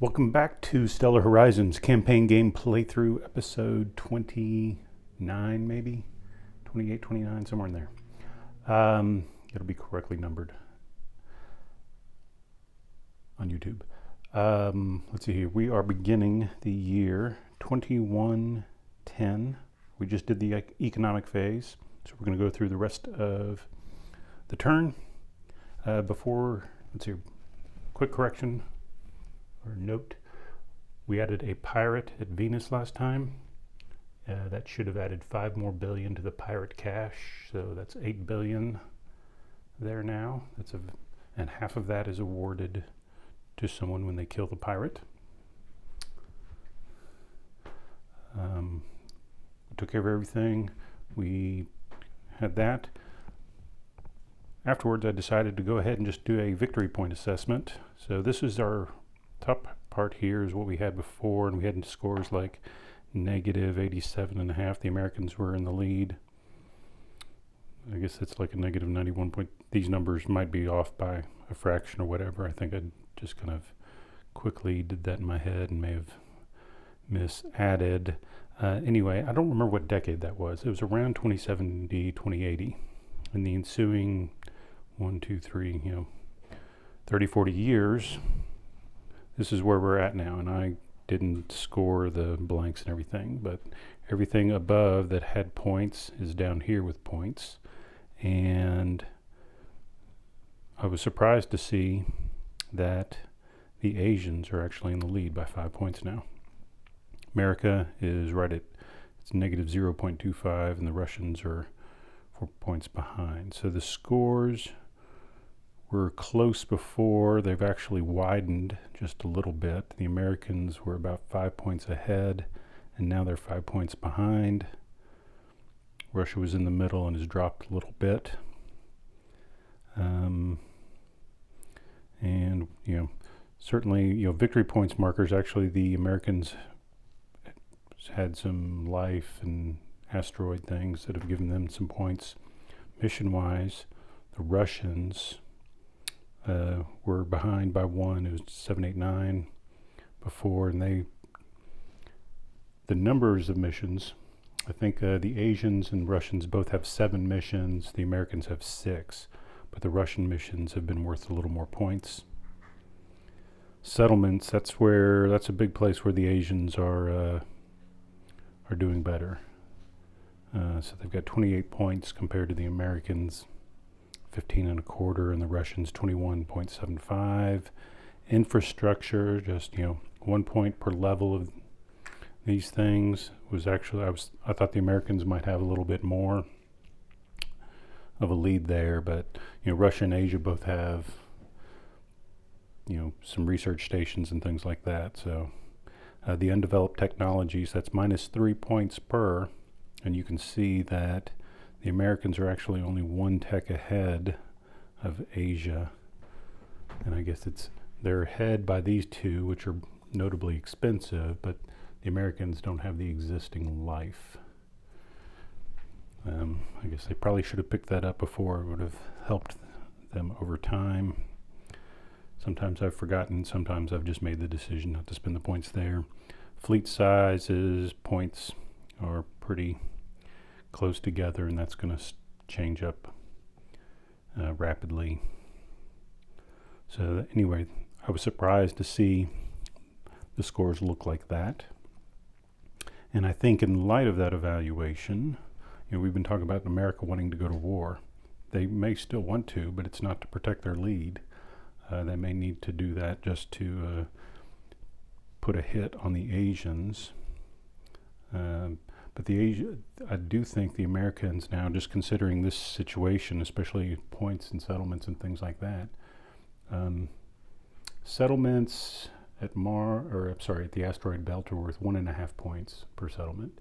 Welcome back to Stellar Horizons Campaign Game Playthrough, episode 29, maybe? 28, 29, somewhere in there. It'll be correctly numbered on YouTube. Let's see here. We are beginning the year 2110. We just did the economic phase, so we're going to go through the rest of the turn. Let's see, quick correction or note. We added a pirate at Venus last time. That should have added 5 more billion to the pirate cash, so that's 8 billion there now. And half of that is awarded to someone when they kill the pirate. We took care of everything. We had that. Afterwards, I decided to go ahead and just do a victory point assessment. So this is our top part here is what we had before, and we had scores like negative 87.5. The Americans were in the lead. I guess it's like a negative 91 point. These numbers might be off by a fraction or whatever. I think I just kind of quickly did that in my head and may have misadded. Anyway, I don't remember what decade that was. It was around 2070, 2080. In the ensuing 30, 40 years, this is where we're at now, and I didn't score the blanks and everything, but everything above that had points is down here with points. And I was surprised to see that the Asians are actually in the lead by 5 points now. America is right at it's negative 0.25, and the Russians are 4 points behind. So the scores were close before. They've actually widened just a little bit. The Americans were about 5 points ahead, and now they're 5 points behind. Russia was in the middle and has dropped a little bit. And, certainly, victory points markers. Actually, the Americans had some life and asteroid things that have given them some points. Mission-wise, the Russians were behind by 1. It was 789 before, and the numbers of missions, I think the Asians and Russians both have 7 missions. The Americans have 6, but the Russian missions have been worth a little more points. Settlements, that's a big place where the Asians are doing better. So they've got 28 points compared to the Americans 15.25, and the Russians 21.75. Infrastructure, just 1 point per level of these things was actually I thought the Americans might have a little bit more of a lead there, but Russia and Asia both have some research stations and things like that. So the undeveloped technologies, that's minus 3 points per, and you can see that the Americans are actually only 1 tech ahead of Asia, and I guess they're ahead by these 2, which are notably expensive, but the Americans don't have the existing life. I guess they probably should have picked that up before. It would have helped them over time. Sometimes I've forgotten, sometimes I've just made the decision not to spend the points there. Fleet sizes, points are pretty close together, and that's going to change up rapidly. So anyway, I was surprised to see the scores look like that. And I think in light of that evaluation, we've been talking about America wanting to go to war. They may still want to, but it's not to protect their lead. They may need to do that just to put a hit on the Asians. But I do think the Americans now, just considering this situation, especially points and settlements and things like that, settlements at the asteroid belt are worth 1.5 points per settlement.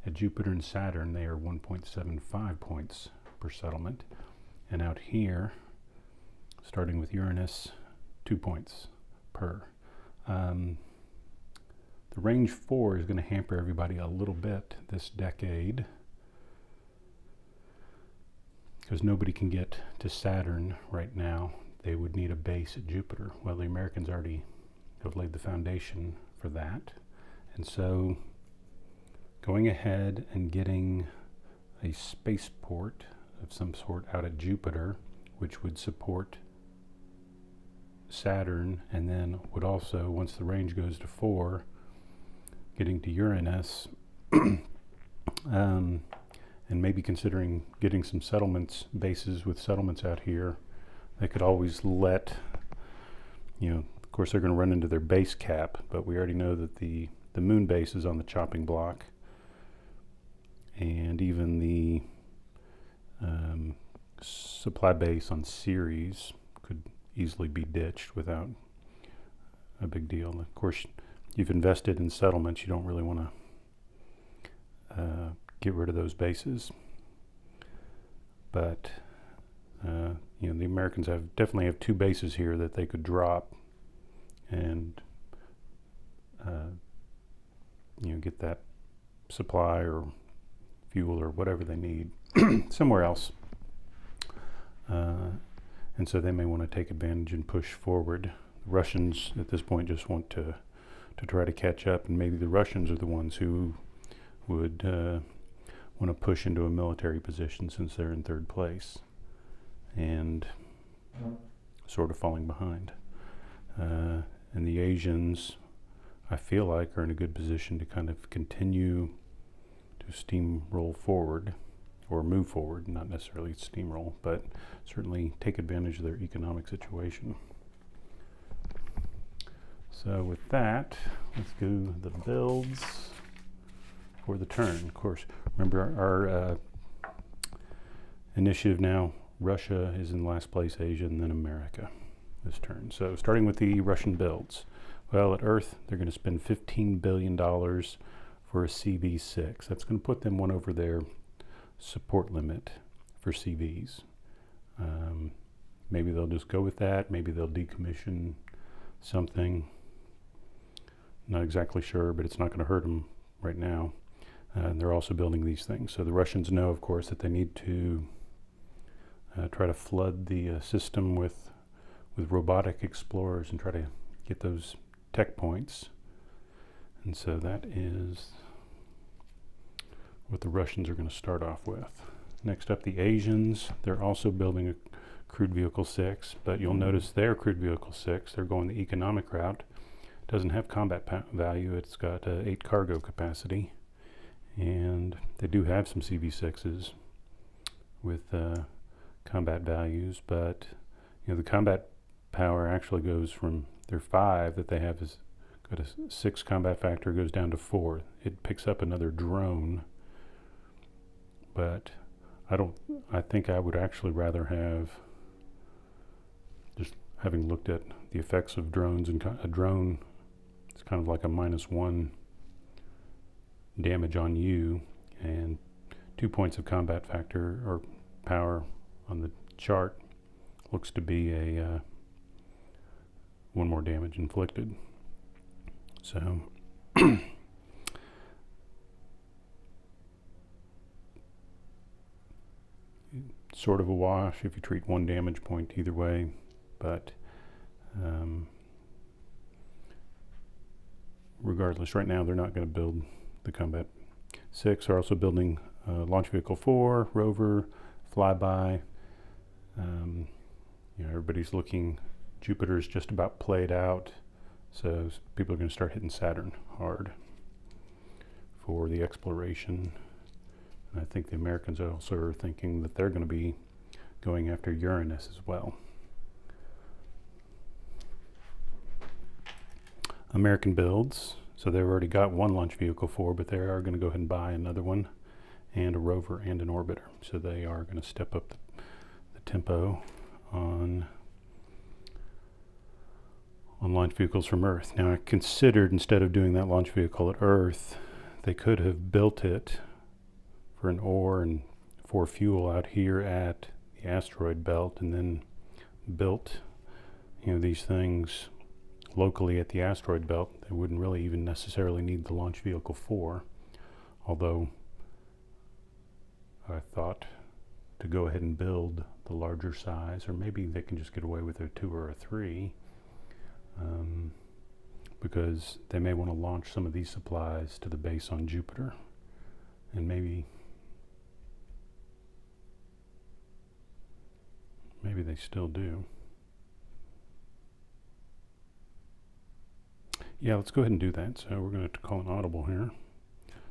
At Jupiter and Saturn, they are 1.75 points per settlement. And out here, starting with Uranus, 2 points per. The range 4 is going to hamper everybody a little bit this decade, because nobody can get to Saturn right now. They would need a base at Jupiter. Well, the Americans already they've laid the foundation for that. And so going ahead and getting a spaceport of some sort out at Jupiter, which would support Saturn, and then would also, once the range goes to 4, getting to Uranus, and maybe considering getting some bases with settlements out here. They could always let, of course they're going to run into their base cap, but we already know that the moon base is on the chopping block, and even the supply base on Ceres could easily be ditched without a big deal. Of course, you've invested in settlements, you don't really want to get rid of those bases. But the Americans definitely have 2 bases here that they could drop and get that supply or fuel or whatever they need somewhere else. And so they may want to take advantage and push forward. The Russians at this point just want to try to catch up, and maybe the Russians are the ones who would want to push into a military position since they're in 3rd place and sort of falling behind. And the Asians, I feel like, are in a good position to kind of continue to steamroll forward, or move forward, not necessarily steamroll, but certainly take advantage of their economic situation. So with that, let's go the builds for the turn. Of course, remember our initiative now, Russia is in last place, Asia, and then America this turn. So starting with the Russian builds. Well, at Earth, they're going to spend $15 billion for a CV6. That's going to put them one over their support limit for CVs. Maybe they'll just go with that. Maybe they'll decommission something. Not exactly sure, but it's not going to hurt them right now. And they're also building these things. So the Russians know, of course, that they need to try to flood the system with robotic explorers and try to get those tech points. And so that is what the Russians are going to start off with. Next up, the Asians. They're also building a Crude Vehicle 6, but you'll notice their Crude Vehicle 6, they're going the economic route. It doesn't have combat value. It's got 8 cargo capacity, and they do have some CV6s with combat values, but the combat power actually goes from their 5 that they have is got a 6 combat factor, goes down to 4. It picks up another drone, but I think I would actually rather have, just having looked at the effects of drones, and a drone, it's kind of like a -1 damage on you, and 2 points of combat factor or power on the chart looks to be a 1 more damage inflicted. So sort of a wash if you treat 1 damage point either way, but regardless, right now they're not going to build the Combat 6. They're also building Launch Vehicle 4, Rover, Flyby. Everybody's looking, Jupiter's just about played out, so people are going to start hitting Saturn hard for the exploration. And I think the Americans also are thinking that they're going to be going after Uranus as well. American builds, so they've already got 1 Launch Vehicle 4, but they are going to go ahead and buy another one, and a rover and an orbiter. So they are going to step up the tempo on launch vehicles from Earth. Now, I considered, instead of doing that launch vehicle at Earth, they could have built it for an ore and for fuel out here at the asteroid belt, and then built these things locally at the asteroid belt. They wouldn't really even necessarily need the Launch Vehicle 4, although I thought to go ahead and build the larger size, or maybe they can just get away with a 2 or a 3. because they may want to launch some of these supplies to the base on Jupiter. And maybe they still do. Yeah, let's go ahead and do that. So we're going to call an audible here.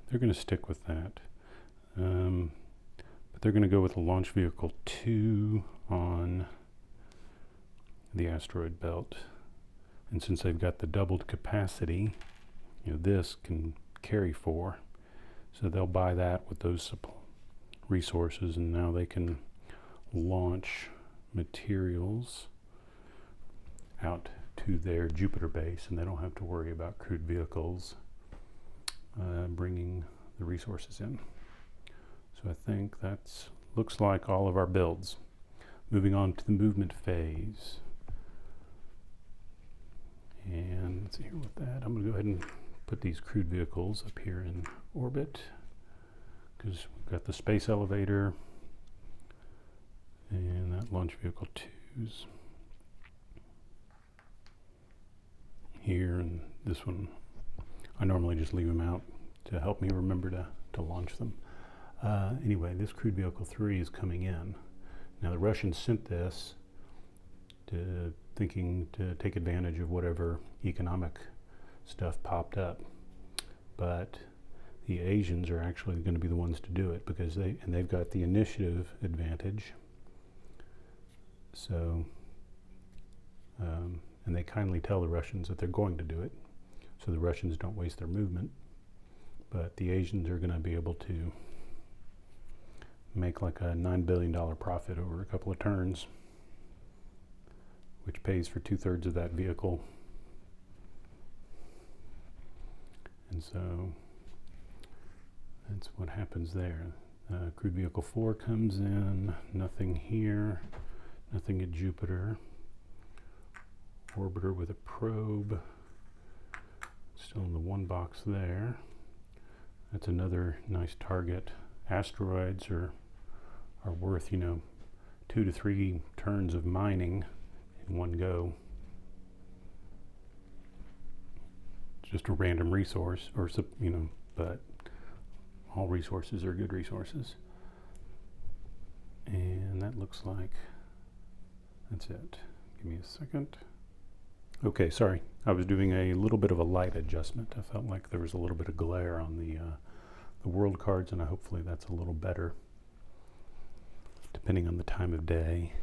They're going to stick with that. But they're going to go with a launch vehicle 2 on the asteroid belt. And since they've got the doubled capacity, this can carry 4. So they'll buy that with those resources, and now they can launch materials out to their Jupiter base, and they don't have to worry about crewed vehicles bringing the resources in. So I think that's looks like all of our builds. Moving on to the movement phase. And let's see here with that. I'm going to go ahead and put these crewed vehicles up here in orbit, because we've got the space elevator and that launch vehicle 2's here, and this one I normally just leave them out to help me remember to launch them. Anyway, this crewed vehicle 3 is coming in. Now the Russians sent this thinking to take advantage of whatever economic stuff popped up, but the Asians are actually going to be the ones to do it, because they've got the initiative advantage. So and they kindly tell the Russians that they're going to do it, so the Russians don't waste their movement. But the Asians are going to be able to make like a $9 billion profit over a couple of turns, which pays for 2/3 of that vehicle. And so that's what happens there. Crewed vehicle 4 comes in, nothing here, nothing at Jupiter. Orbiter with a probe, still in the one box there. That's another nice target. Asteroids are worth, 2 to 3 turns of mining in one go. It's just a random resource, but all resources are good resources. And that looks like that's it. Give me a second. Okay, sorry. I was doing a little bit of a light adjustment. I felt like there was a little bit of glare on the world cards, and hopefully that's a little better, depending on the time of day.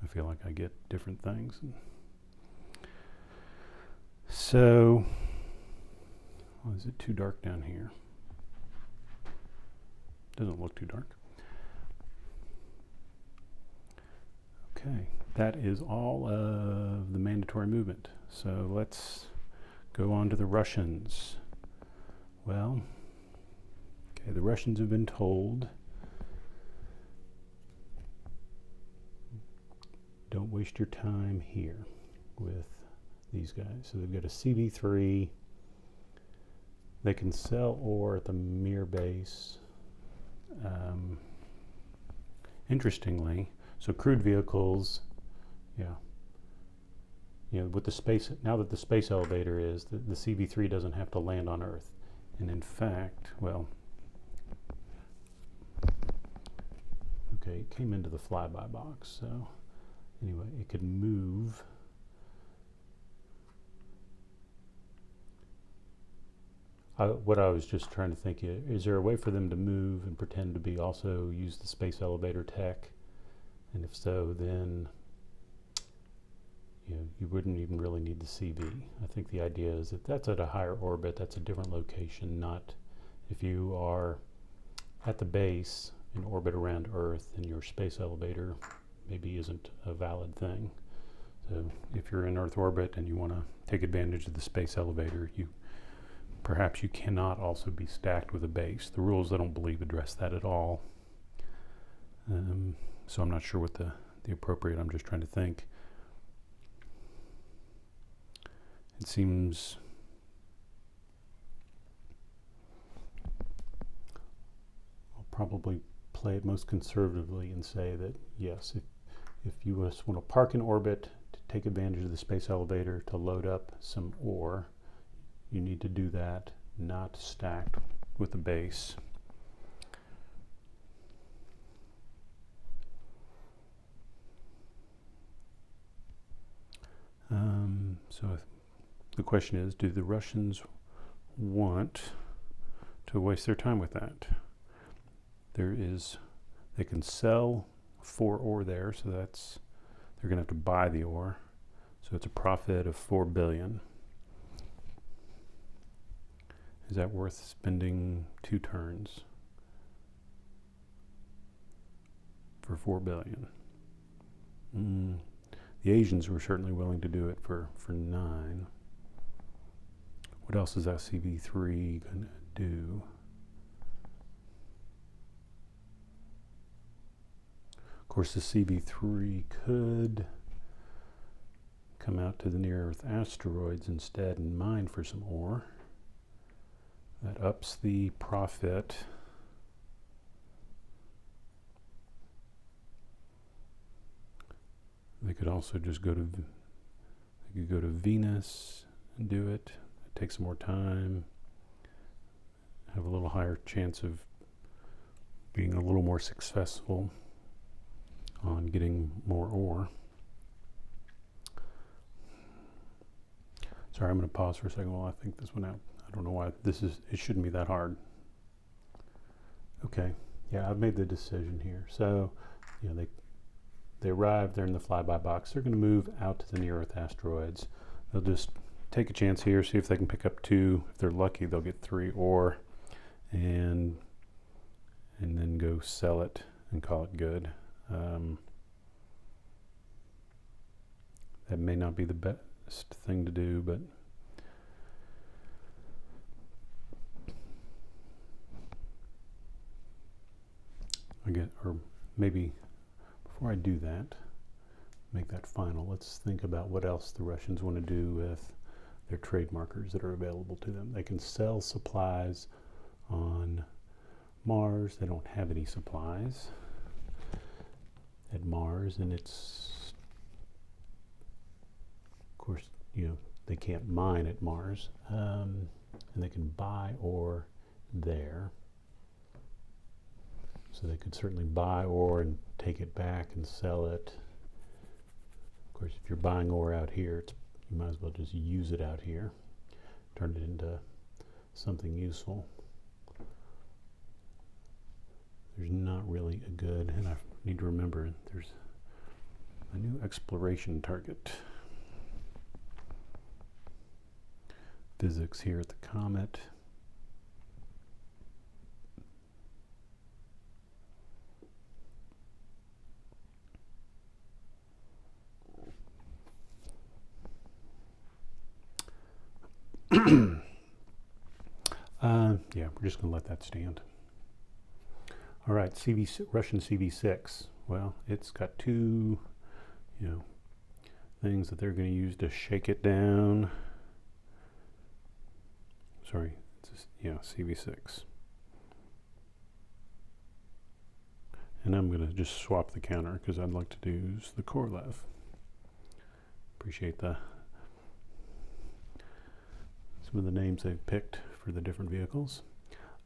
I feel like I get different things. So, is it too dark down here? Doesn't look too dark. Okay, that is all of the mandatory movement. So let's go on to the Russians. Well, okay, the Russians have been told, don't waste your time here with these guys. So they've got a CV3. They can sell ore at the Mir base. Interestingly, so crewed vehicles, with the space, now that the space elevator is, the CV3 doesn't have to land on Earth. And in fact, okay, it came into the flyby box, so anyway, it could move. What I was just trying to think, is there a way for them to move and pretend to be also use the space elevator tech? And if so, then you wouldn't even really need the CV. I think the idea is that that's at a higher orbit, that's a different location, not if you are at the base in orbit around Earth, then your space elevator maybe isn't a valid thing. So if you're in Earth orbit and you want to take advantage of the space elevator, perhaps you cannot also be stacked with a base. The rules, I don't believe, address that at all. So I'm not sure what the appropriate, I'm just trying to think. It seems I'll probably play it most conservatively and say that yes, if you just want to park in orbit take advantage of the space elevator to load up some ore, you need to do that not stacked with the base. So the question is, do the Russians want to waste their time with that? They can sell for ore there, so that's, they're going to have to buy the ore. So it's a profit of 4 billion. Is that worth spending 2 turns for 4 billion? The Asians were certainly willing to do it for 9. What else is SCV3 going to do? Of course, the CV3 could come out to the near-Earth asteroids instead and mine for some ore. That ups the profit. They could also just go to Venus and do it. It takes more time. Have a little higher chance of being a little more successful on getting more ore. Sorry, I'm going to pause for a second while I think this one out. I don't know why it shouldn't be that hard. Okay, yeah, I've made the decision here. So, you know, they arrive, they're in the flyby box. They're going to move out to the near-Earth asteroids. They'll just take a chance here, see if they can pick up 2. If they're lucky, they'll get 3 ore, and then go sell it and call it good. That may not be the best thing to do, but or maybe before I do that, make that final, let's think about what else the Russians want to do with their trade markers that are available to them. They can sell supplies on Mars. They don't have any supplies at Mars, and it's, of course, you know, they can't mine at Mars, and they can buy ore there. So they could certainly buy ore and take it back and sell it. Of course, if you're buying ore out here, you might as well just use it out here, turn it into something useful. There's not really a good, and I need to remember, there's a new exploration target. Physics here at the Comet. Yeah, we're just going to let that stand. All right, Russian CV6. Well, it's got 2, you know, things that they're going to use to shake it down. Sorry, CV6. And I'm going to just swap the counter because I'd like to use the Korolev. Appreciate some of the names they've picked for the different vehicles.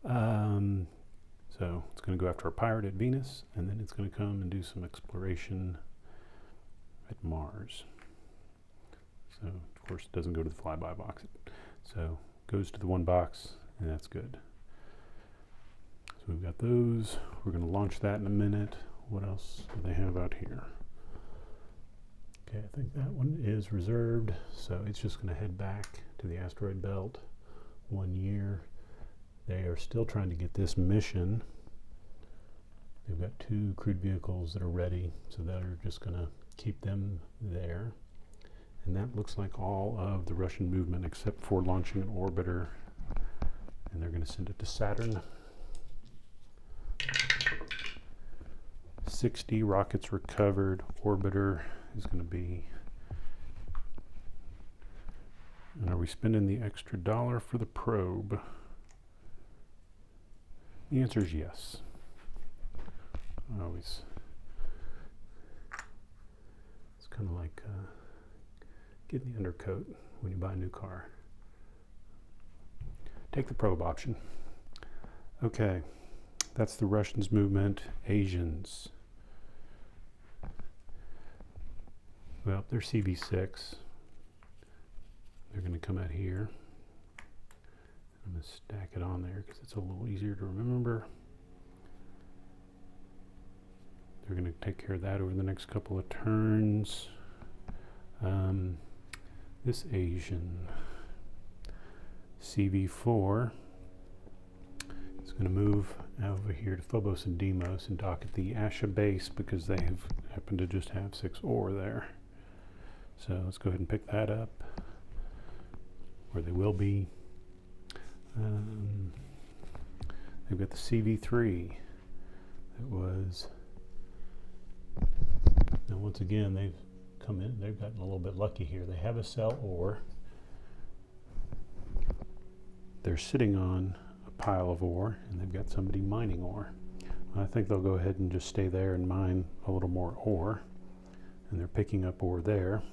So it's going to go after a pirate at Venus, and then it's going to come and do some exploration at Mars. So, of course, it doesn't go to the flyby box. So it goes to the 1 box, and that's good. So we've got those. We're going to launch that in a minute. What else do they have out here? Okay, I think that one is reserved, so it's just going to head back to the asteroid belt 1 year. They are still trying to get this mission. They've got 2 crewed vehicles that are ready, so they're just going to keep them there. And that looks like all of the Russian movement except for launching an orbiter, and they're going to send it to Saturn. 60 rockets recovered. Orbiter is going to be, and are we spending the extra $1 for the probe? The answer is yes. It's kind of like get in the undercoat when you buy a new car. Take the probe option. Okay, that's the Russians movement. Asians. Well, they're CV6. They're going to come out here. I'm going to stack it on there because it's a little easier to remember. They're going to take care of that over the next couple of turns. This Asian, CV4, is going to move over here to Phobos and Deimos and dock at the Asha base because they have happen to just have 6 ore there. So let's go ahead and pick that up, where they will be. They've got the CV3. That was, now once again, they've come in, they've gotten a little bit lucky here. They have a cell ore. They're sitting on a pile of ore, and they've got somebody mining ore. I think they'll go ahead and just stay there and mine a little more ore, and they're picking up ore there.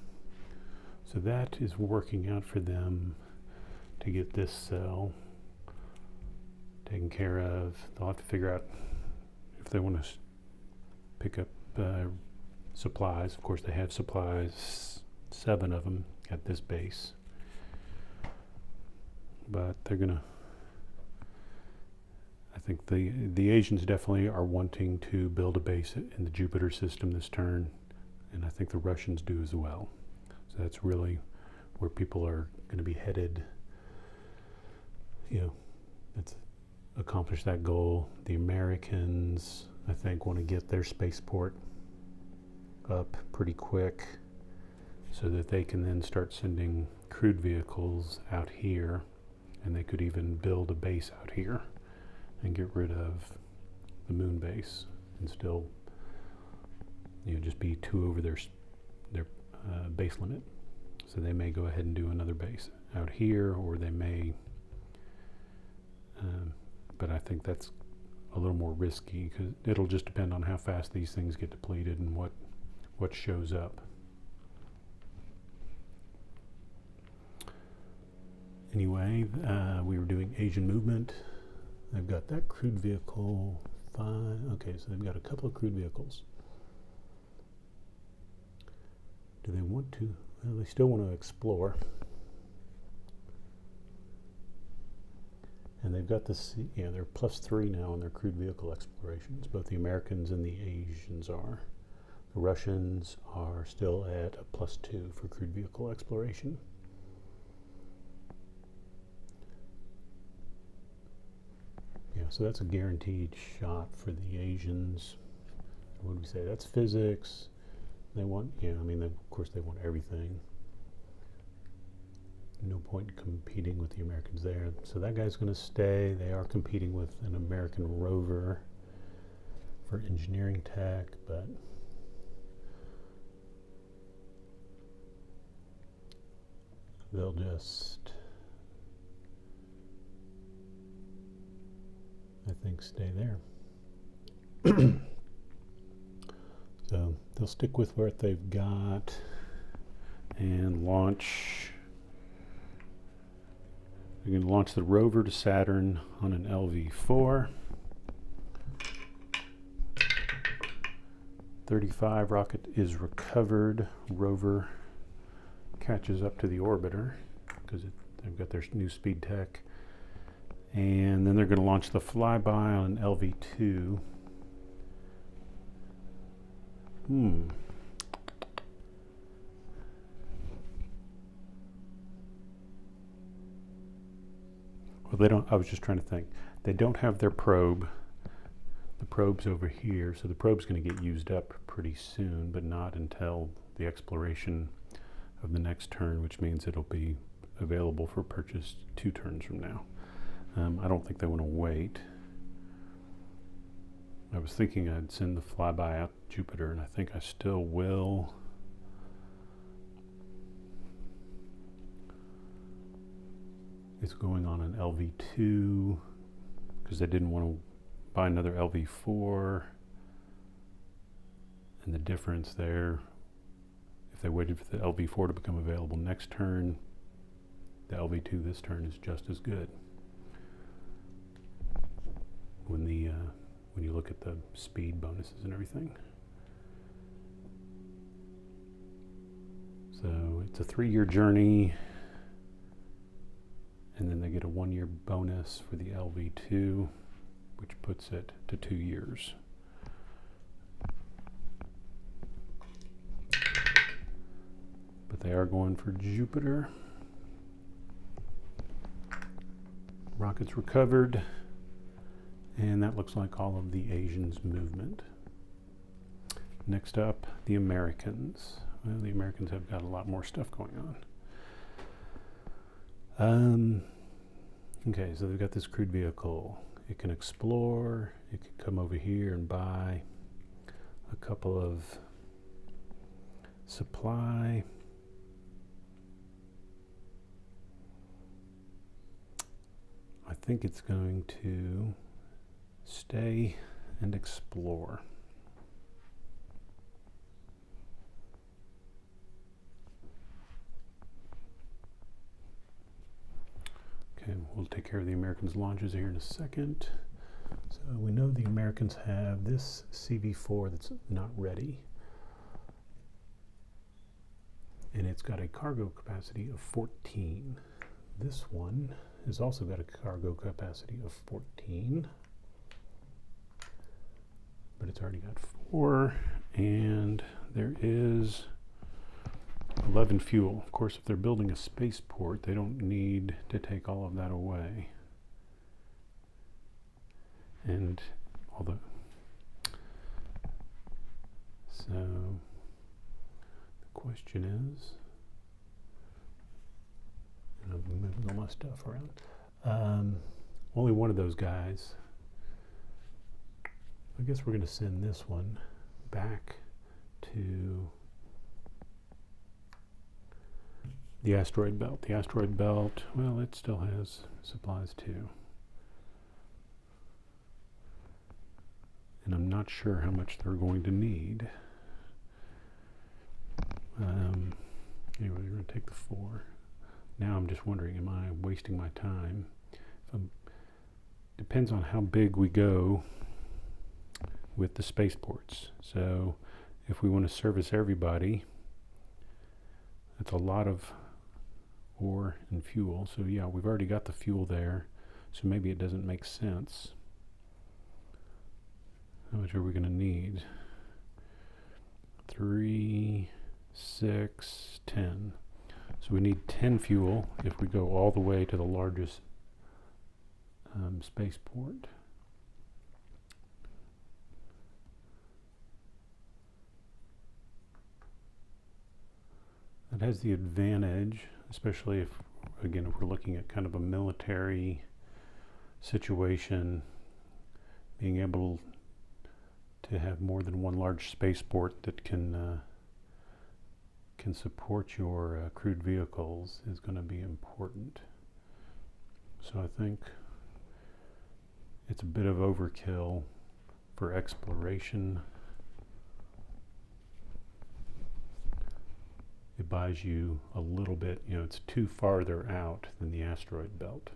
So that is working out for them to get this cell taken care of. They'll have to figure out if they want to pick up supplies. Of course, they have supplies, 7 of them at this base. But they're gonna, I think the Asians definitely are wanting to build a base in the Jupiter system this turn, and I think the Russians do as well. So that's really where people are going to be headed. You know, let's accomplish that goal. The Americans, I think, want to get their spaceport up pretty quick so that they can then start sending crewed vehicles out here, and they could even build a base out here and get rid of the moon base and still, you know, just be 2 over their base limit. So they may go ahead and do another base out here, or they may, but I think that's a little more risky because it'll just depend on how fast these things get depleted and what shows up. Anyway, we were doing Asian movement. They've got that crewed vehicle 5. Okay, so they've got a couple of crewed vehicles. Do they want to? Well, they still want to explore. And they've got this, yeah, they're +3 now in their crewed vehicle explorations. Both the Americans and the Asians are. The Russians are still at a +2 for crewed vehicle exploration. Yeah, so that's a guaranteed shot for the Asians. What do we say? That's physics. They want, yeah, I mean, of course they want everything. No point in competing with the Americans there. So that guy's going to stay. They are competing with an American rover for engineering tech, but they'll just, I think, stay there. So they'll stick with what they've got and launch. They're going to launch the rover to Saturn on an LV-4. 35 rocket is recovered. Rover catches up to the orbiter because they've got their new speed tech. And then they're going to launch the flyby on LV-2. Well, they don't, I was just trying to think. They don't have their probe. The probe's over here, so the probe's going to get used up pretty soon, but not until the exploration of the next turn, which means it'll be available for purchase 2 turns from now. I don't think they want to wait. I was thinking I'd send the flyby out to Jupiter, and I think I still will. It's going on an LV-2 because they didn't want to buy another LV-4. And the difference there, if they waited for the LV4 to become available next turn, the LV2 this turn is just as good. When you look at the speed bonuses and everything. So it's a 3-year journey, and then they get a 1-year bonus for the LV2, which puts it to 2 years. But they are going for Jupiter. Rockets recovered, and that looks like all of the Asians' movement. Next up, the Americans. Well, the Americans have got a lot more stuff going on. Okay, so they've got this crewed vehicle. It can explore, it can come over here and buy a couple of supply. I think it's going to stay and explore. Okay, we'll take care of the Americans' launches here in a second. So we know the Americans have this CV4 that's not ready. And it's got a cargo capacity of 14. This one has also got a cargo capacity of 14. But it's already got 4. And there is 11 fuel. Of course, if they're building a spaceport, they don't need to take all of that away. And although, so the question is, and I'm moving all my stuff around. Only one of those guys. I guess we're going to send this one back to the asteroid belt. The asteroid belt, well, it still has supplies too. And I'm not sure how much they're going to need. Anyway, we're going to take the 4. Now I'm just wondering, am I wasting my time? Depends on how big we go with the spaceports. So if we want to service everybody, that's a lot of ore and fuel. So yeah, we've already got the fuel there, so maybe it doesn't make sense. How much are we going to need? 3, 6, 10. So we need 10 fuel if we go all the way to the largest spaceport. That has the advantage, especially if we're looking at kind of a military situation, being able to have more than one large spaceport that can support your crewed vehicles is going to be important. So I think it's a bit of overkill for exploration. It buys you a little bit, it's too farther out than the asteroid belt.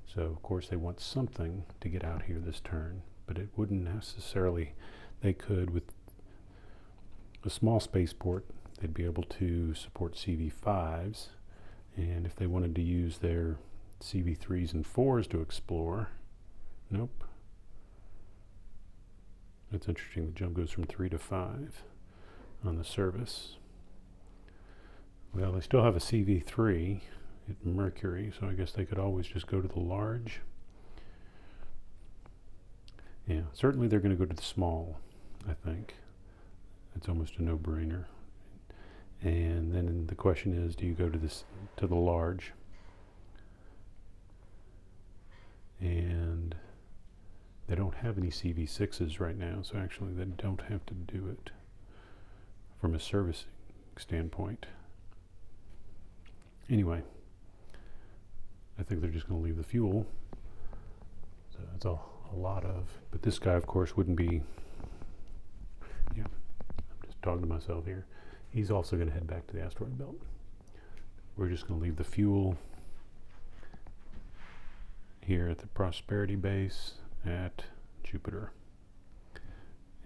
So of course they want something to get out here this turn, but it wouldn't necessarily, they could with a small spaceport, they'd be able to support CV5s, and if they wanted to use their CV3s and 4s to explore, nope. It's interesting, the jump goes from 3 to 5 on the service. Well, they still have a CV3 at Mercury, so I guess they could always just go to the large. Yeah, certainly they're going to go to the small, I think. It's almost a no-brainer. And then the question is, do you go to the large? And they don't have any CV6s right now, so actually they don't have to do it from a servicing standpoint. Anyway, I think they're just going to leave the fuel. So that's a lot of, but this guy of course wouldn't be, I'm just talking to myself here. he's also going to head back to the asteroid belt. We're just going to leave the fuel here at the Prosperity base at Jupiter.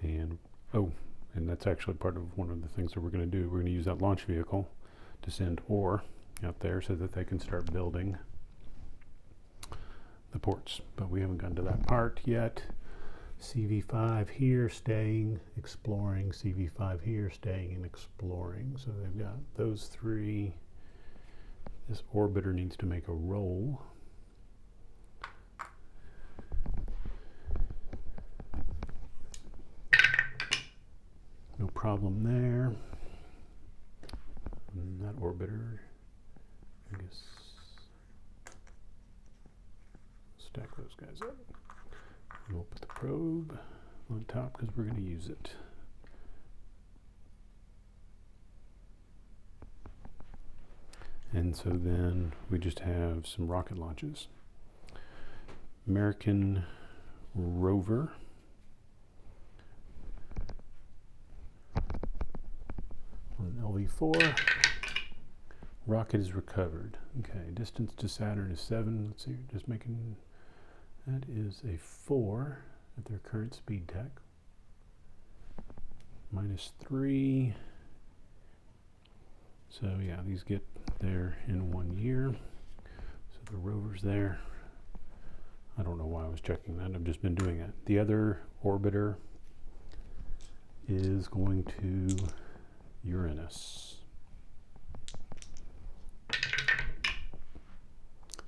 And and that's actually part of one of the things that we're going to do. We're going to use that launch vehicle to send ore out there so that they can start building the ports. But we haven't gotten to that part yet. CV5 here staying, exploring. CV5 here staying and exploring. So they've got those three. This orbiter needs to make a roll. No problem there. And that orbiter, I guess, stack those guys up. And we'll put the probe on top because we're going to use it. And so then we just have some rocket launches. American rover. On LV4. Rocket is recovered. Okay, distance to Saturn is 7. Let's see, just making, that is a 4 at their current speed tech. -3. So yeah, these get there in 1 year. So the rover's there. I don't know why I was checking that. I've just been doing it. The other orbiter is going to Uranus.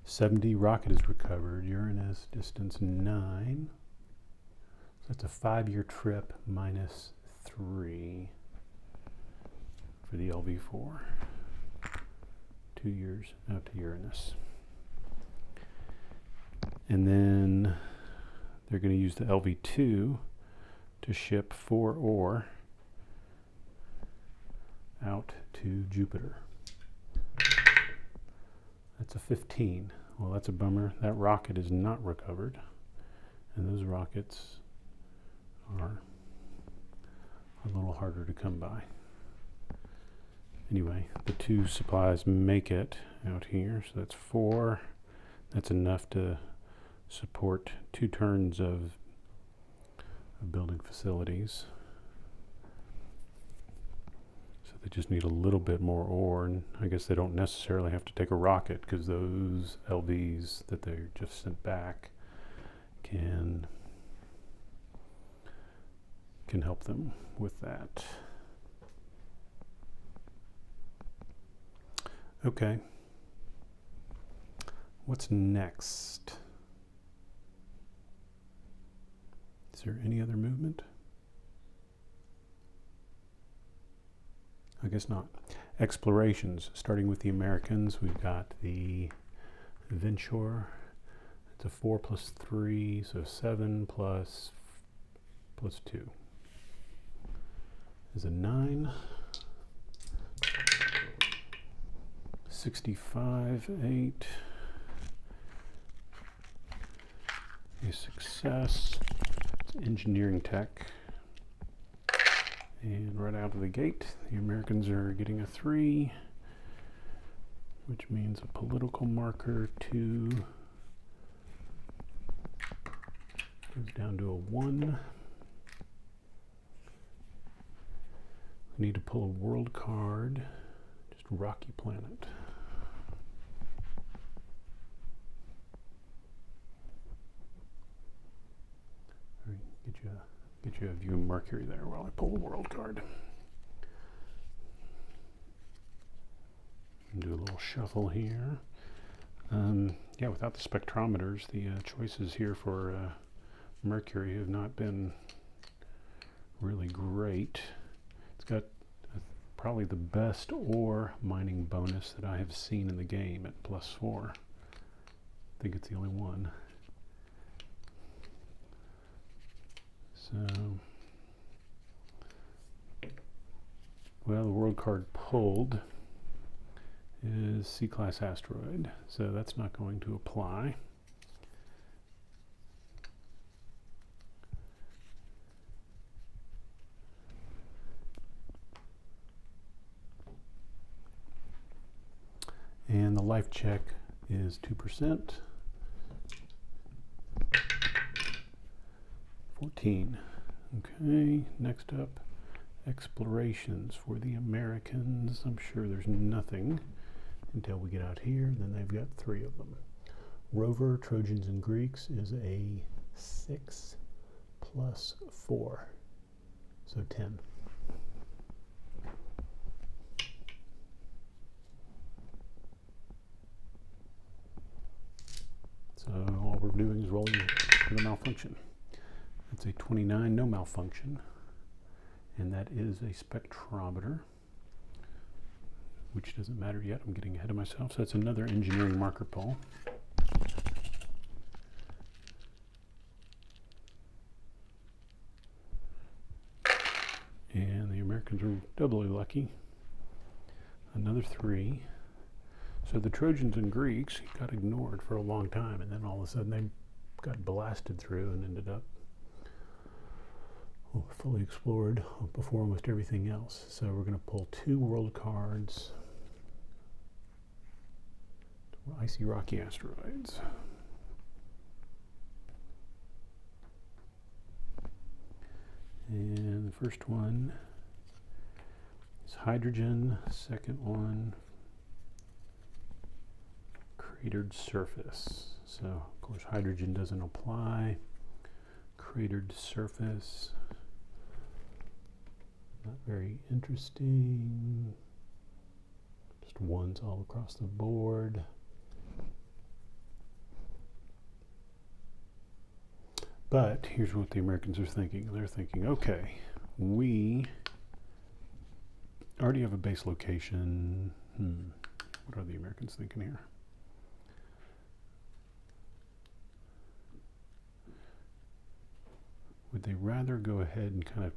70 rocket is recovered. Uranus distance 9. So that's a 5-year trip -3 for the LV4. 2 years out to Uranus. And then they're going to use the LV2 to ship 4 ore out to Jupiter. That's a 15. Well, that's a bummer. That rocket is not recovered. And those rockets are a little harder to come by. Anyway, the 2 supplies make it out here. So that's 4. That's enough to support 2 turns of building facilities. So they just need a little bit more ore, and I guess they don't necessarily have to take a rocket because those LVs that they just sent back can help them with that. Okay. What's next? Is there any other movement? I guess not. Explorations, starting with the Americans. We've got the Venture. It's a 4 + 3, so 7 plus 2 is a 9. 65, 8. A success. It's engineering tech. And right out of the gate, the Americans are getting a 3, which means a political marker 2 goes down to a 1. I need to pull a world card, just rocky planet. All right, get you a view of Mercury there while I pull the world card. And do a little shuffle here. Yeah, without the spectrometers, the choices here for Mercury have not been really great. It's got probably the best ore mining bonus that I have seen in the game at +4. I think it's the only one. So, well, the world card pulled is C-class asteroid, so that's not going to apply. And the life check is 2%. 14. Okay, next up, explorations for the Americans. I'm sure there's nothing until we get out here. Then they've got 3 of them. Rover, Trojans and Greeks is a 6 plus 4, so 10. So all we're doing is rolling for the malfunction. That's a 29, no malfunction. And that is a spectrometer, which doesn't matter yet. I'm getting ahead of myself. So that's another engineering marker pull. And the Americans are doubly lucky. Another 3. So the Trojans and Greeks got ignored for a long time, and then all of a sudden they got blasted through and ended up fully explored before almost everything else. So we're going to pull 2 world cards. Icy rocky asteroids. And the first one is hydrogen. Second one, cratered surface. So of course hydrogen doesn't apply. Cratered surface. Not very interesting. Just 1s all across the board. But here's what the Americans are thinking. They're thinking, okay, we already have a base location. What are the Americans thinking here? Would they rather go ahead and kind of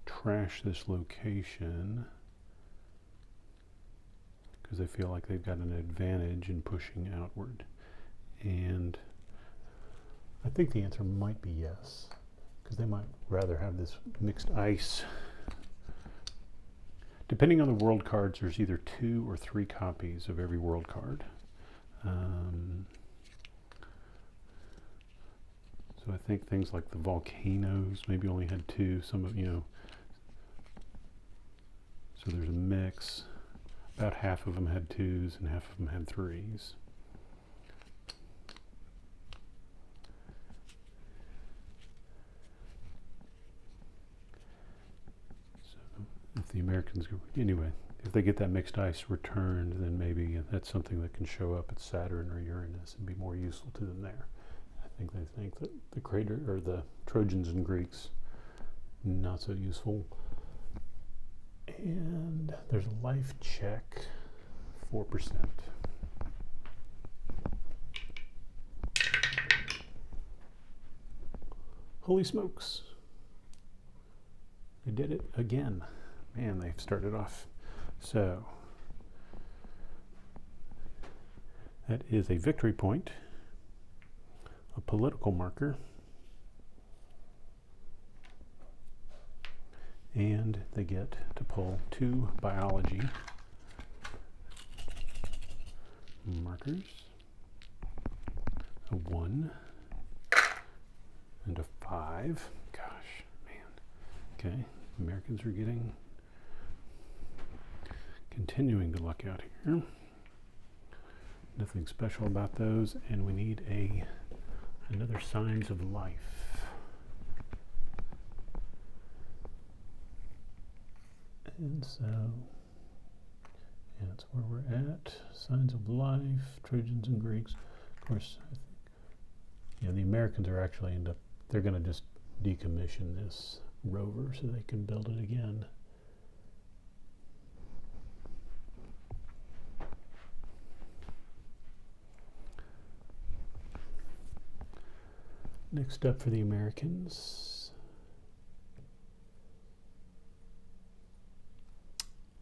trash this location because they feel like they've got an advantage in pushing outward? And I think the answer might be yes, because they might rather have this mixed ice. Depending on the world cards, there's either 2 or 3 copies of every world card. So I think things like the volcanoes maybe only had 2. Some of, so there's a mix. About half of them had 2s and half of them had 3s. If the Americans go, anyway, if they get that mixed ice returned, then maybe that's something that can show up at Saturn or Uranus and be more useful to them there. I think they think that the crater or the Trojans and Greeks not so useful. And there's a life check, 4%. Holy smokes. They did it again. Man, they've started off. So that is a victory point, a political marker, and they get to pull 2 biology markers, a 1 and a 5. Gosh, man. Okay, Americans are continuing to luck out here. Nothing special about those, and we need another signs of life. And so, yeah, that's where we're at. Signs of life, Trojans and Greeks. Of course, I think, the Americans are actually they're going to just decommission this rover so they can build it again. Next up for the Americans,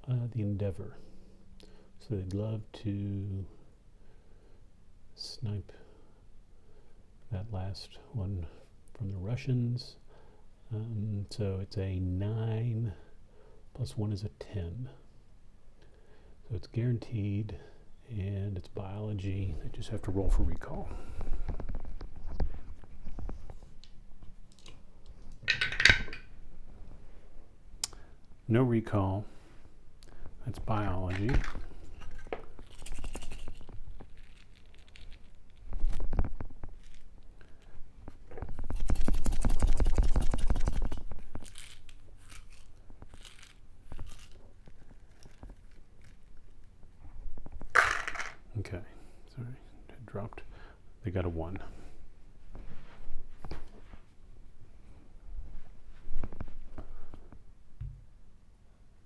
the Endeavour. So they'd love to snipe that last one from the Russians. So it's a 9 plus 1 is a 10. So it's guaranteed, and That's biology. They just have to roll for recall. No recall. That's biology. Okay, sorry, it dropped. They got a 1.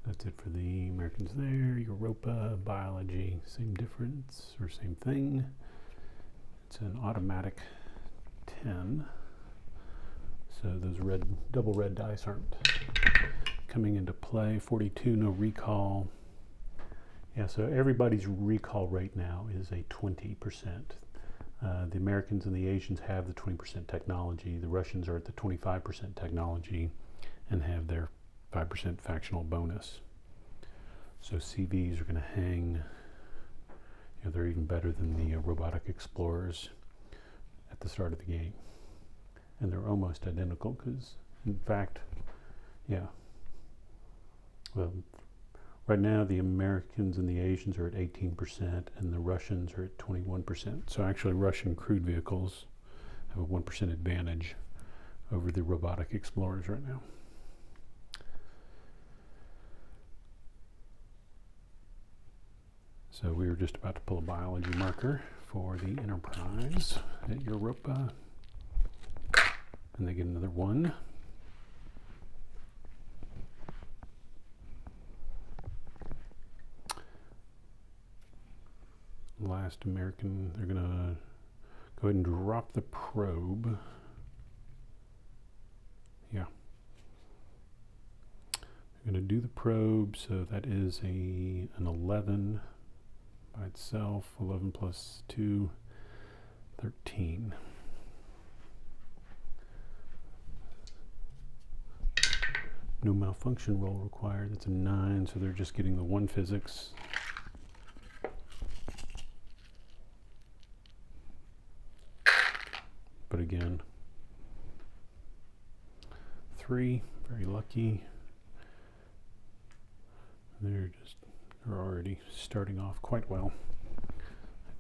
That's it for the Americans there. Europa, biology, same difference or same thing. It's an automatic 10. So those double red dice aren't coming into play. 42, no recall. Yeah, so everybody's recall rate now is a 20%. The Americans and the Asians have the 20% technology. The Russians are at the 25% technology and have their 5% factional bonus. So CVs are going to hang. They're even better than the robotic explorers at the start of the game. And they're almost identical because, in fact, yeah. Well, right now the Americans and the Asians are at 18% and the Russians are at 21%. So actually Russian crewed vehicles have a 1% advantage over the robotic explorers right now. So we were just about to pull a biology marker for the Enterprise at Europa. And they get another 1. Last American, they're going to go ahead and drop the probe. Yeah. They're going to do the probe, so that is an 11 by itself. 11 plus 2, 13. No malfunction roll required. That's a 9, so they're just getting the 1 physics. But again, 3, very lucky. They're already starting off quite well.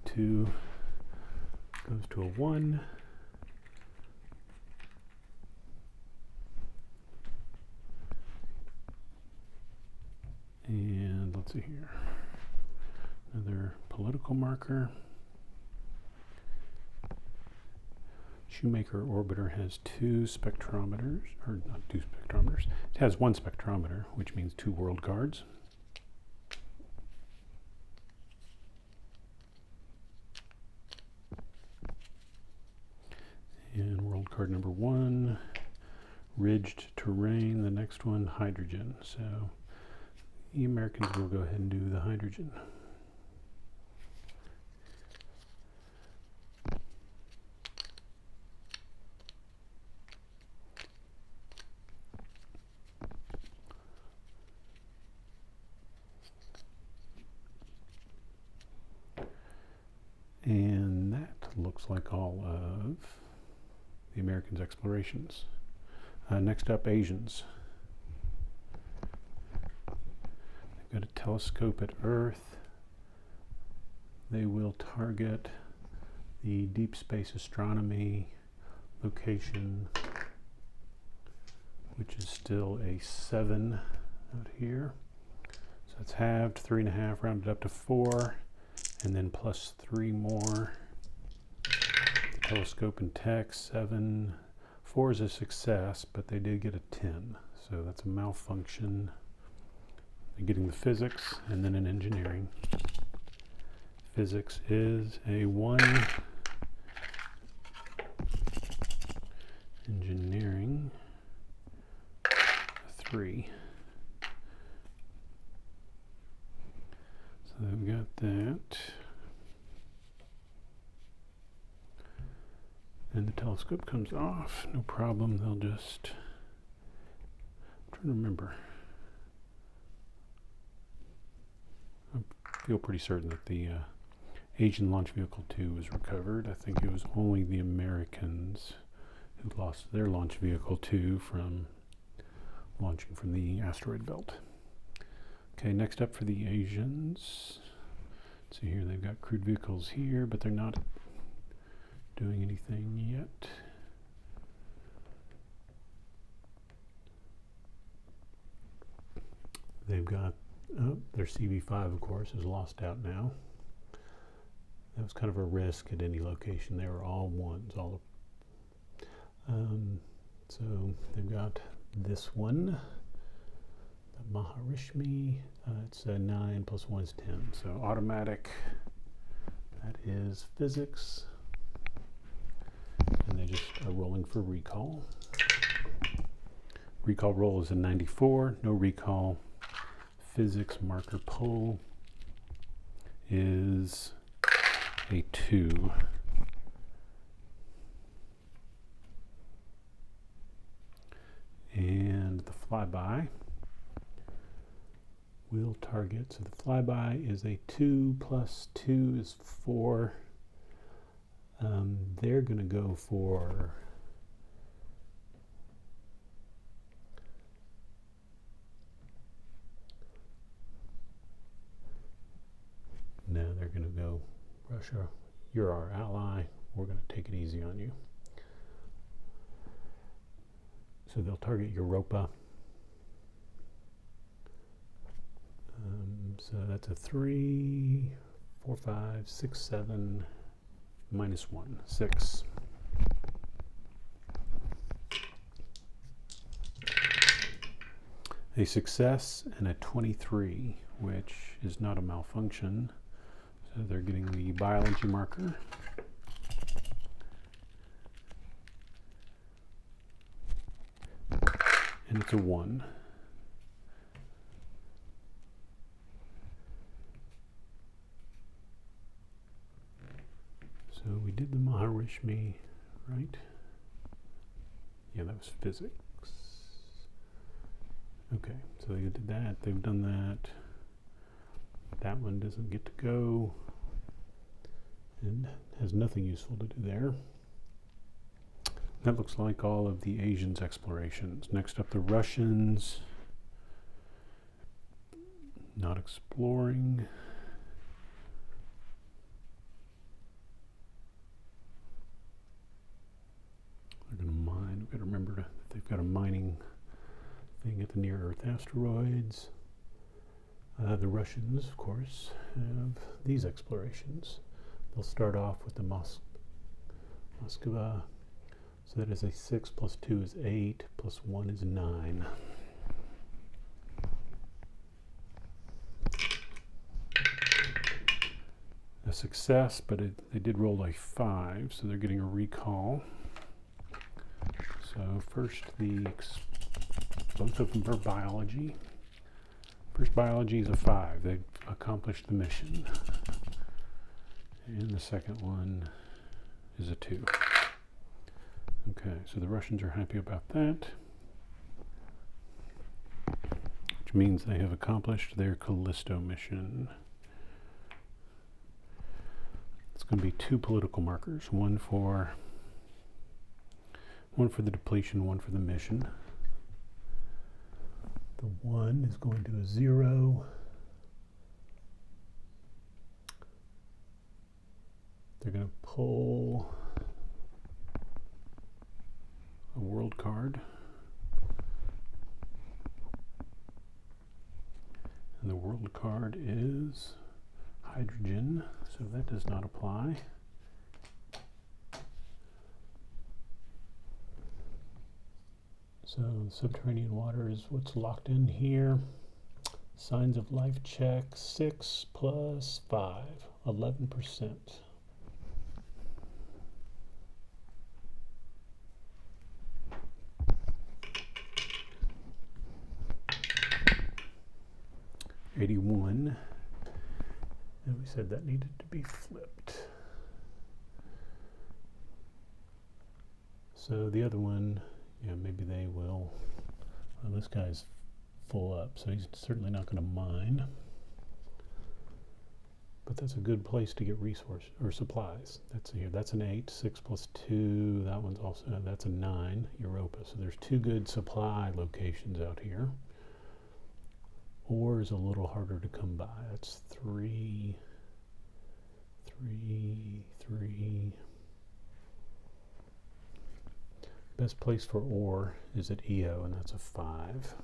2 goes to a 1. And let's see here. Another political marker. Shoemaker orbiter has 2 spectrometers, or not 2 spectrometers. It has 1 spectrometer, which means 2 world cards. And world card number 1, ridged terrain. The next one, hydrogen. So the Americans will go ahead and do the hydrogen. And that looks like all of the Americans' explorations. Next up, Asians. They've got a telescope at Earth. They will target the deep space astronomy location, which is still a 7 out here. So it's halved, 3.5 rounded up to 4. And then plus 3 more. Telescope and tech, 7. 4 is a success, but they did get a 10. So that's a malfunction. They're getting the physics and then an engineering. Physics is a 1. Engineering, a 3. So we've got that. And the telescope comes off, no problem. They'll just, I'm trying to remember. I feel pretty certain that the Asian Launch Vehicle 2 was recovered. I think it was only the Americans who lost their Launch Vehicle 2 from launching from the asteroid belt. Okay, next up for the Asians. So here they've got crewed vehicles here, but they're not doing anything yet. They've got, their CV5, of course, is lost out now. That was kind of a risk at any location. They were all ones. So they've got this one, the Maharishmi. It's 9 plus 1 is 10. So automatic, that is physics. And they just are rolling for recall. Recall roll is a 94, no recall. Physics marker pull is a 2. And the flyby will target, so the flyby is a 2 plus 2 is 4. They're going to go for no, they're going to go Russia, you're our ally, we're going to take it easy on you. So they'll target Europa. So that's a 3, 4, 5, 6, 7, minus 1, 6. A success and a 23, which is not a malfunction. So they're getting the biology marker. And it's a 1. So we did the Maharishmi, right? Yeah, that was physics. Okay, so they did that, they've done that. That one doesn't get to go. And has nothing useful to do there. That looks like all of the Asians' explorations. Next up, the Russians. Not exploring. They're going to mine. We've got to remember that they've got a mining thing at the near-Earth asteroids. The Russians, of course, have these explorations. They'll start off with the Moskva. So that is a 6 plus 2 is 8, plus 1 is 9. A success, but they did roll a 5, so they're getting a recall. So first, both of them are biology. First biology is a 5. They've accomplished the mission. And the second one is a 2. Okay, so the Russians are happy about that, which means they have accomplished their Callisto mission. It's going to be 2 political markers, one for the depletion, one for the mission. The 1 is going to a 0. They're going to pull a world card. And the world card is hydrogen, so that does not apply. So subterranean water is what's locked in here. Signs of life check, 6 plus 5, 11%. $81, and we said that needed to be flipped. So the other one, yeah, maybe they will. Well, this guy's full up, so he's certainly not going to mine. But that's a good place to get resource or supplies. That's here. That's an 8. 6 plus 2. That one's also, that's a 9. Europa. So there's 2 good supply locations out here. Ore is a little harder to come by. That's 3, 3, 3. Best place for ore is at EO, and that's a 5.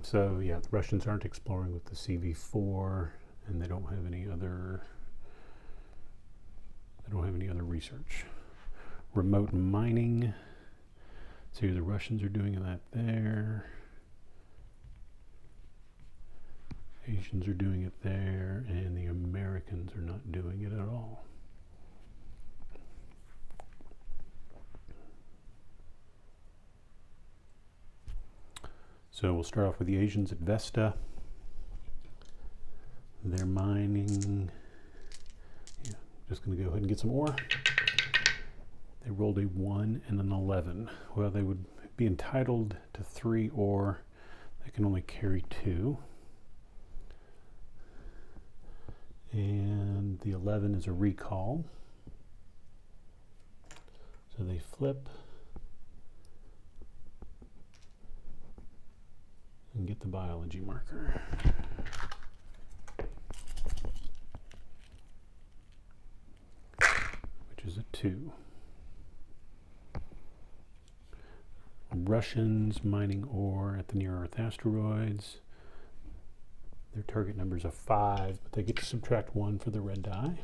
So yeah, the Russians aren't exploring with the CV4, and they don't have any other. They don't have any other research. Remote mining. So the Russians are doing that there. Asians are doing it there, and the Americans are not doing it at all. So we'll start off with the Asians at Vesta. They're mining. Yeah, just going to go ahead and get some ore. They rolled a 1 and an 11. Well, they would be entitled to 3 ore. They can only carry 2. And the 11 is a recall. So they flip and get the biology marker. Which is a 2. Russians mining ore at the near-Earth asteroids. Their target number is a 5, but they get to subtract 1 for the red die.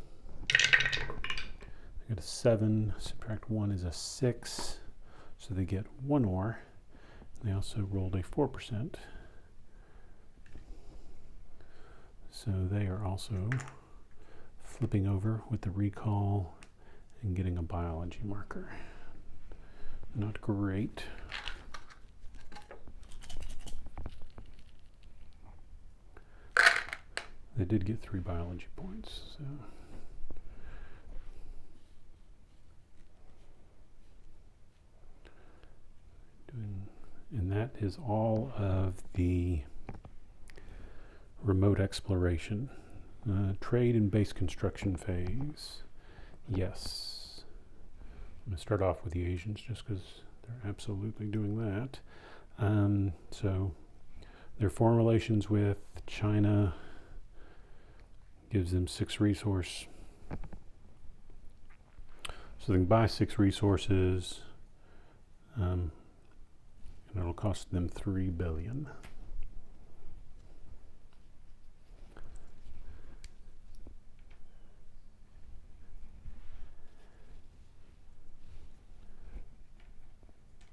They get a 7, subtract 1 is a 6, so they get 1 ore. They also rolled a 4%. So they are also flipping over with the recall and getting a biology marker. Not great. They did get 3 biology points. So. And that is all of the remote exploration. Trade and base construction phase. Yes. I'm going to start off with the Asians just because they're absolutely doing that. So their foreign relations with China gives them 6 resource. So they can buy 6 resources, and it'll cost them 3 billion.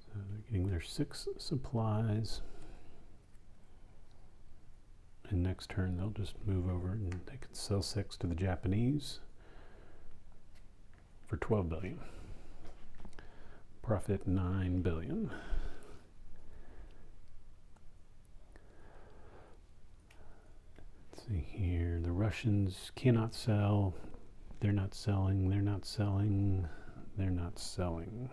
So they're getting their 6 supplies. And next turn they'll just move over and they can sell 6 to the Japanese for 12 billion. Profit 9 billion. Let's see here. The Russians cannot sell. They're not selling. They're not selling. They're not selling.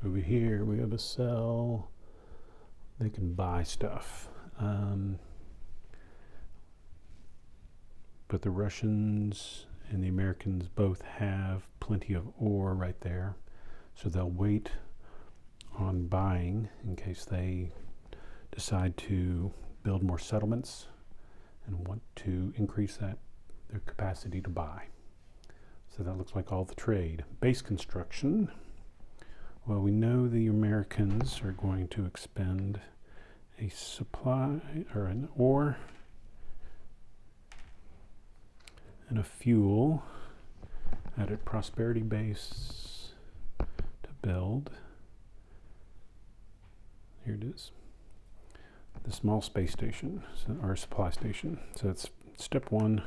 Over here we have a sell. They can buy stuff. But the Russians and the Americans both have plenty of ore right there, so they'll wait on buying in case they decide to build more settlements and want to increase their capacity to buy. So that looks like all the trade. Base construction. Well, we know the Americans are going to expend a supply or an ore and a fuel at a prosperity base to build. Here it is. The small space station, or supply station. So it's step 1.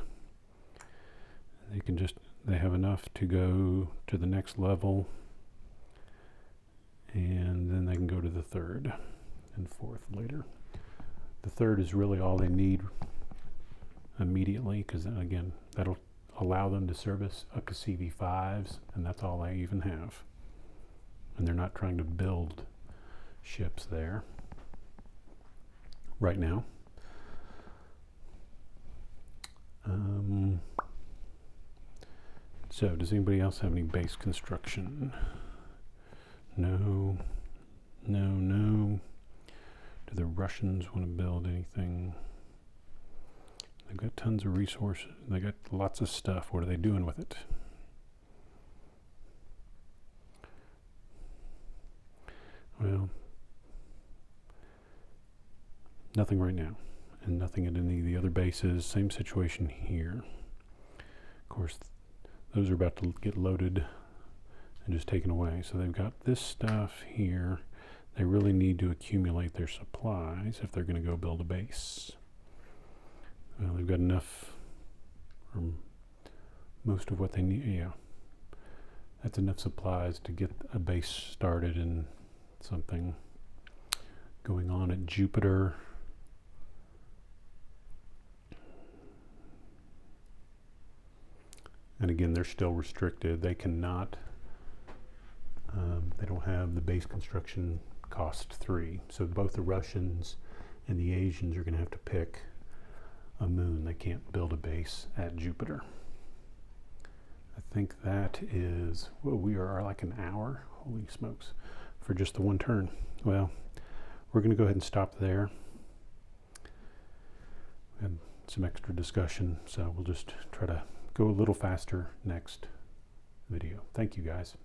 They have enough to go to the next level, and then they can go to the 3rd and 4th later. The 3rd is really all they need immediately, because again, that'll allow them to service up to CV5s, and that's all they even have. and they're not trying to build ships there right now. So does anybody else have any base construction? No. Do the Russians want to build anything? They've got tons of resources. They got lots of stuff. What are they doing with it? Well, nothing right now, and nothing at any of the other bases. Same situation here. Of course, those are about to get loaded and just taken away. So they've got this stuff here. They really need to accumulate their supplies if they're going to go build a base. Well, they've got enough, or most of what they need. Yeah, that's enough supplies to get a base started and something going on at Jupiter. And again, they're still restricted. They cannot, they don't have the base construction cost 3. So both the Russians and the Asians are going to have to pick a moon. They can't build a base at Jupiter. I think that is, well, we are like an hour, holy smokes, for just the one turn. Well, we're going to go ahead and stop there. We had some extra discussion, so we'll just try to go a little faster next video. Thank you, guys.